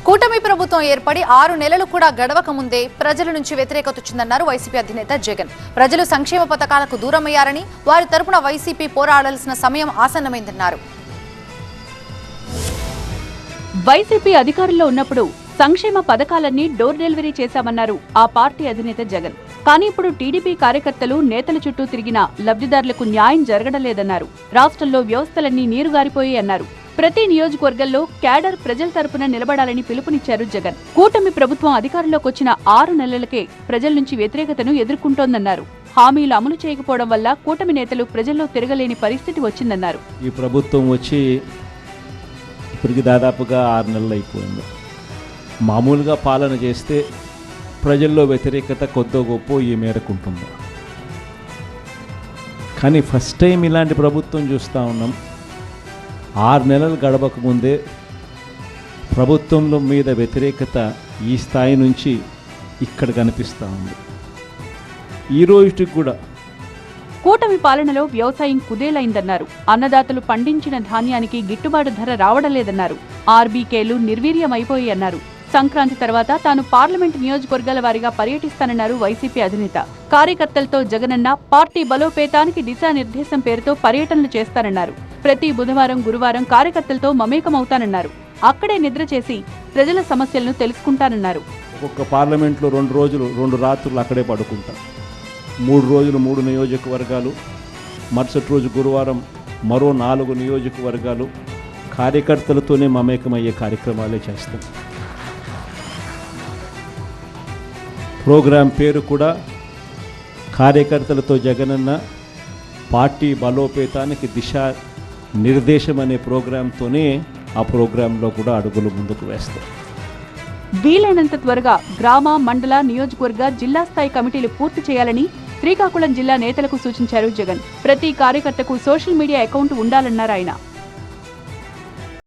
కూటమి ప్రభుత్వం ఏర్పడి 6 నెలలు కూడా గడవక ముందే ప్రజల నుంచి వ్యతిరేకత వచ్చిందన్నారు వైసీపీ అధినేత జగన్. ప్రజలు సంక్షేమ పథకాలకు దూరమయ్యారని, వారి తరపున వైసీపీ పోరాడాల్సిన సమయం ఆసన్నమైందన్నారు. వైసీపీ అధికారంలో ఉన్నప్పుడు సంక్షేమ పథకాలన్నీ డోర్ డెలివరీ చేశామన్నారు ఆ పార్టీ అధినేత జగన్. కానీ ఇప్పుడు టీడీపీ కార్యకర్తలు నేతల చుట్టూ తిరిగినా లబ్ధిదారులకు న్యాయం జరగడం లేదన్నారు. రాష్ట్రంలో వ్యవస్థలన్నీ నీరుగారిపోయాయన్నారు. ప్రతి నియోజకవర్గంలో క్యాడర్ ప్రజల తరపున నిలబడాలని పిలుపునిచ్చారు జగన్. కూటమి ప్రభుత్వం అధికారంలోకి వచ్చిన 6 నెలలకే ప్రజల నుంచి వ్యతిరేకతను ఎదుర్కొంటోందన్నారు. హామీలు అమలు చేయకపోవడం వల్ల కూటమి నేతలు ప్రజల్లో తిరగలేని పరిస్థితి వచ్చిందన్నారు. ఈ ప్రభుత్వం వచ్చి ఇప్పటికి దాదాపుగా 6 నెలలు అయిపోయింది. మామూలుగా పాలన చేస్తే ప్రజల్లో వ్యతిరేకత కొద్దో గొప్ప ఈ మేరకు ఉంటుంది. కానీ ఫస్ట్ టైం ఇలాంటి ప్రభుత్వం చూస్తూ ఉన్నాం. 6 నెలలు గడవక ముందే ప్రభుత్వంలో మీద వ్యతిరేకత ఈ స్థాయి నుంచి ఇక్కడ కనిపిస్తూ ఉంది. ఈ రోజుకి కూడా కూటమి పాలనలో వ్యవసాయం కుదేలైందన్నారు. అన్నదాతలు పండించిన ధాన్యానికి గిట్టుబాటు ధర రావడం లేదన్నారు. ఆర్బీకేలు నిర్వీర్యమైపోయాయన్నారు. సంక్రాంతి తర్వాత తాను పార్లమెంట్ నియోజకవర్గాల వారీగా పర్యటిస్తానన్నారు వైసీపీ అధినేత. కార్యకర్తలతో జగనన్న పార్టీ బలోపేతానికి దిశానిర్దేశం పేరుతో పర్యటనలు చేస్తారన్నారు. ప్రతి బుధవారం గురువారం కార్యకర్తలతో మమేకమవుతానన్నారు. అక్కడే నిద్ర చేసి ప్రజల సమస్యలను తెలుసుకుంటానన్నారు. ఒక్కొక్క పార్లమెంట్లో 2 రోజులు 2 రాత్రులు అక్కడే పడుకుంటాం. 3 రోజులు 3 నియోజకవర్గాలు, మరుసటి రోజు గురువారం మరో 4 నియోజకవర్గాలు కార్యకర్తలతోనే మమేకమయ్యే కార్యక్రమాలే చేస్తాం. ప్రోగ్రాం పేరు కూడా కార్యకర్తలతో జగనన్న పార్టీ బలోపేతానికి దిశా నిర్దేశం అనే ప్రోగ్రాంతోనే ఆ ప్రోగ్రాంలో కూడా అడుగులు ముందుకు వేస్తాం. వీలైనంత త్వరగా గ్రామ, మండల, నియోజకవర్గ, జిల్లా స్థాయి కమిటీలు పూర్తి చేయాలని శ్రీకాకుళం జిల్లా నేతలకు సూచించారు జగన్. ప్రతి కార్యకర్తకు సోషల్ మీడియా అకౌంట్ ఉండాలన్నారు ఆయన.